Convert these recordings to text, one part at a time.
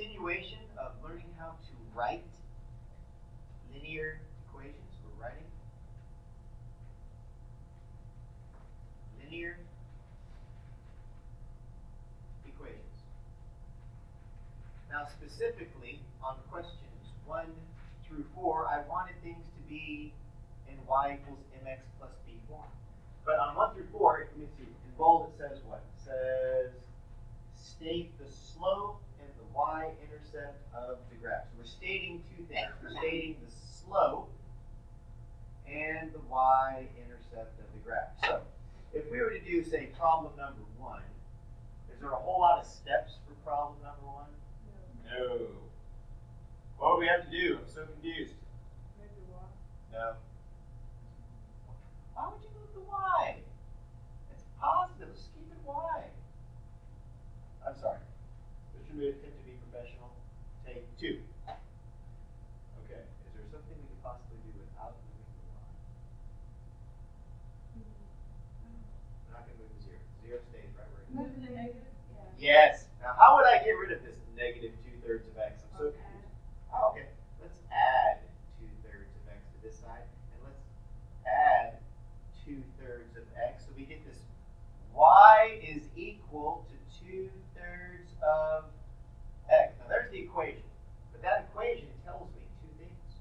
continuation of learning how to write linear equations. We're writing linear equations. Now, specifically on questions 1 through 4, I wanted things to be in y equals mx plus b form. But on 1 through 4, let me see, in bold it says what? It says state the slope and the y-intercept of the graph. So we're stating two things. We're stating the slope and the y-intercept of the graph. So if we were to do, say, problem number 1, is there a whole lot of steps for problem number 1? No. What do we have to do? I'm so confused. No. Why would you move the y? It's positive. Let's keep it y. I'm sorry. Mr. Mood, attempt to be professional. Take 2. Okay. Is there something we could possibly do without moving the y? We're not going to move the 0. 0 stays right where it is. Move the negative? Yes. Now, how would I get rid of this negative 2/3 of x? I'm so confused. Oh, okay. Let's add 2/3 of x to this side, and let's add 2/3 of x. So we get this y is equal to 2/3 of x. Now, there's the equation. But that equation tells me two things.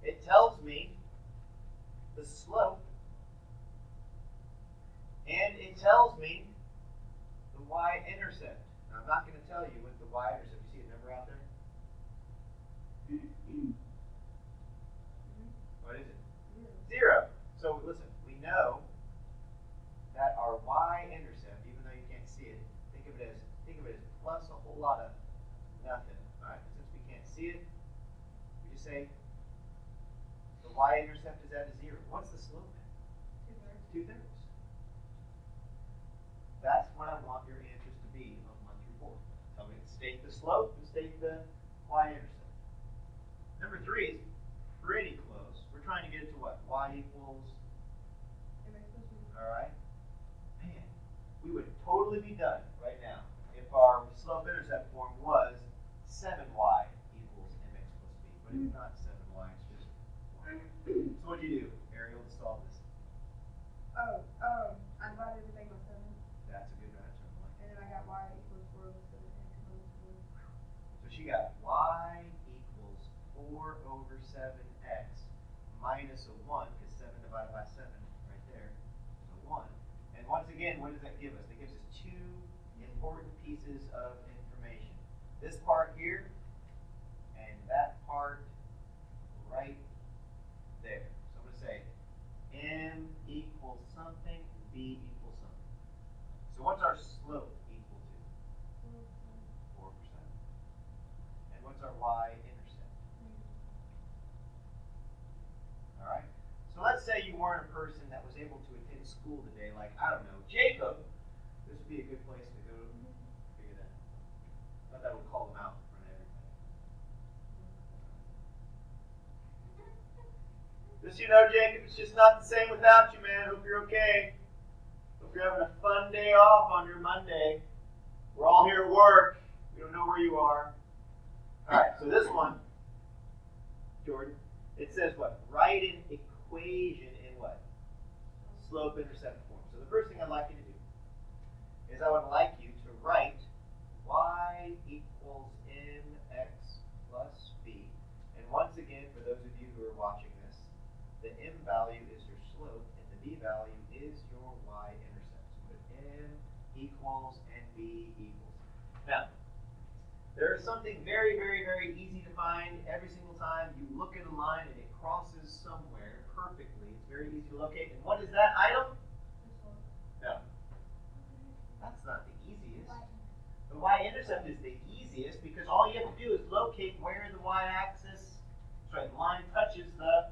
It tells me the slope, and it tells me the y-intercept. Now, I'm not going to tell you what the y-intercept. You see a number out there? What is it? 0. So listen, we know that our y-intercept, even though you can't see it, think of it as plus a whole lot of nothing. All right. Since we can't see it, we just say the y-intercept is at a 0. What's the slope? 2/3. That's what I want your answers to be on 1 through 4. Tell me to state the slope and state the y-intercept. Number 3 is pretty close. We're trying to get it to what? Y equals. All right. Man, we would totally be done right now if our slope-intercept form was 7y equals mx plus b. But it's not 7y. It's just 1. So what do you do, Ariel, to solve this? I divided everything by 7. That's a good answer. And then I got y equals 4 over 7. So she got y equals 4 over 7x minus a 1, because 7 divided by 7 right there is a 1. And once again, what does that give us? That gives us two important pieces of information. This part here and that part right there. So I'm going to say m equals something, b equals something. So what's our slope equal to? 4%. And what's our y-intercept? All right. So let's say you weren't a person that was able to attend school today, like, I don't know, Jacob. This would be a good place to go figure that out. Not that would call them out in front of everybody. Just so you know, Jacob, it's just not the same without you, man. Hope you're okay. Hope you're having a fun day off on your Monday. We're all here at work. We don't know where you are. All right, so this one, Jordan, it says what? Write an equation in what? Slope-intercept form. So the first thing I'd like you to do is I would like you to write y equals mx plus b. And once again, for those of you who are watching this, the m value is your slope and the b value is your y-intercept. So put m equals and b equals. Now, there is something very, very, very easy to find every single time you look at a line and it crosses somewhere perfectly. It's very easy to locate. And what is that item? No. That's not the easiest. The y-intercept is the easiest because all you have to do is locate where the y-axis, sorry, the line touches the.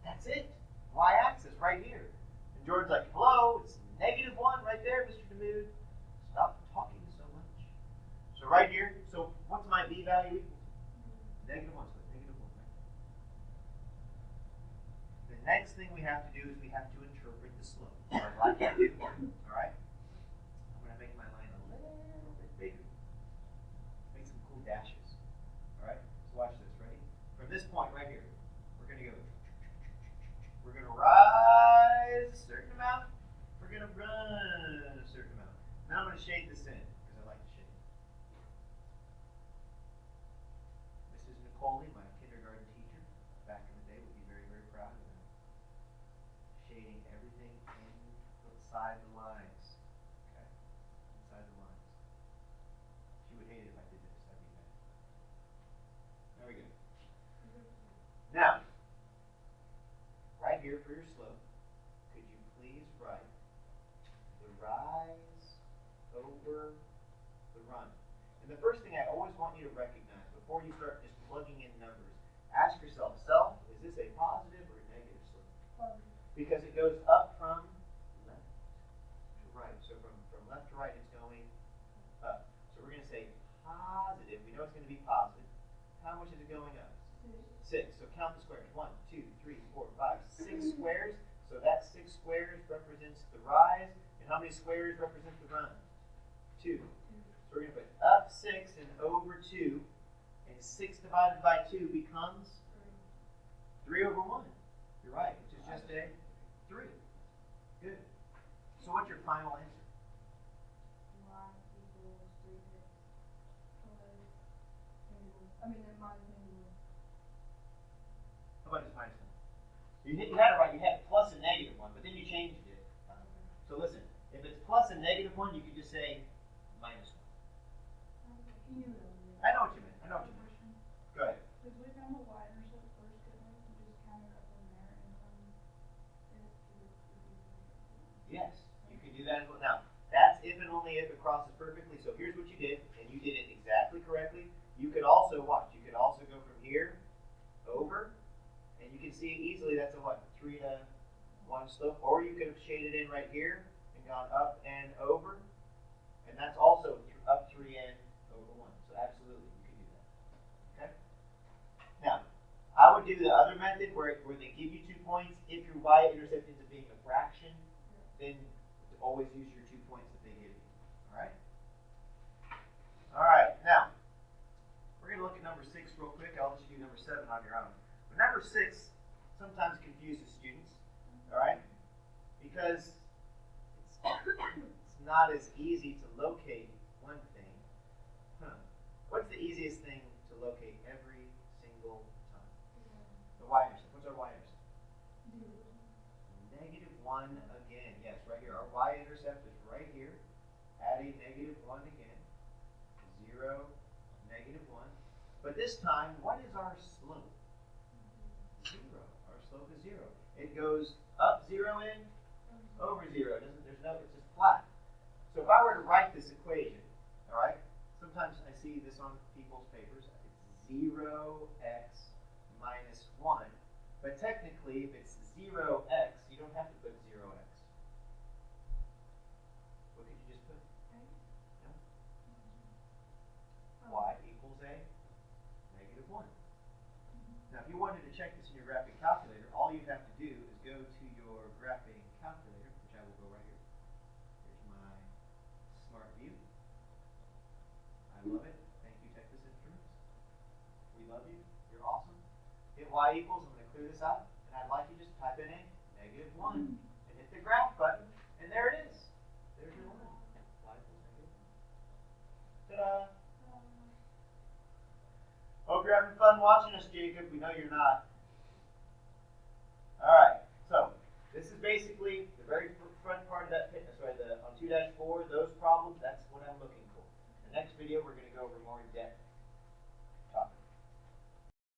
That's it. Y-axis right here. And George's like, hello, it's -1 right there, Mr. DeMude. Stop talking so much. So right here, so what's my b value equal to? -1, so -1 right there. The next thing we have to do is we have to interpret the slope. So I'd like you to do, all right? I'm going to make my line a little bit bigger. Foley, my kindergarten teacher, back in the day, would be very, very proud of that. Shading everything inside the lines. Okay? Inside the lines. She would hate it if I did this. That'd be bad. There we go. Now, right here for your slope, could you please write the rise over the run? And the first thing I always want you to recognize before you start just plugging in numbers, ask yourself, is this a positive or a negative slope? Positive. Because it goes up from left to right. So from left to right, it's going up. So we're going to say positive. We know it's going to be positive. How much is it going up? 6. So count the squares. 1, 2, 3, 4, 5, 6 squares. So that 6 squares represents the rise. And how many squares represent the run? 2. So we're going to put up 6 and over 2. And 6 divided by 2 becomes 3 over 1. You're right. Which is just a 3. Good. So what's your final answer? Y equals 3/6. I mean, then minus negative 1. How about this minus 1? You had it right. You had plus and negative 1, but then you changed it. So listen, if it's plus and negative 1, you could just say minus 1. I know what you meant. I know what you meant. Go ahead. Because we found the y-intercept first, couldn't we? We just counted up from there and from it to the Yes, you can do that as well. Now, that's if and only if it crosses perfectly. So here's what you did, and you did it exactly correctly. You could also watch. You could also go from here over, and you can see easily that's a what? 3 to 1 slope. Or you could have shaded in right here and gone up and over, and that's also up 3 and over 1. So absolutely, you can do that. Okay. Now, I would do the other method where they give you 2 points. If your y-intercept ends up being a fraction, then always use your 2 points that they give you. Alright? Alright, now, we're going to look at number 6 real quick. I'll let you do number 7 on your own. But number 6 sometimes confuses students. Alright? Because it's not as easy to locate one thing. What's the easiest thing to locate every single time? The y-intercept. What's our y-intercept? Negative 1 again. Yes, right here. Our y-intercept is right here. Add a negative 1 again. 0, negative 1. But this time, what is our slope? 0. Our slope is 0. It goes up 0 and over 0. It's just flat. So if I were to write this equation, all right, sometimes I see this on people's papers. It's 0x minus 1. But technically, if it's 0x, you don't have to put 0x. What could you just put? No? Y equals a negative 1. Now, if you wanted to check this in your graphing calculator, all you'd have to do is go to your graphing calculator, which I will go right here. Here's my Smart View. I love it. Thank you, Texas Instruments. We love you. You're awesome. Hit y equals, I'm going to clear this out, and I'd like you to just type in a negative 1 and hit the graph button, and there it is. There's your 1. Y equals negative 1. Ta-da! Hope you're having fun watching us, Jacob. We know you're not. Alright, so this is basically the very front part of that on 2-4, those problems, that's what I'm looking for. The next video, we're going to go over more in depth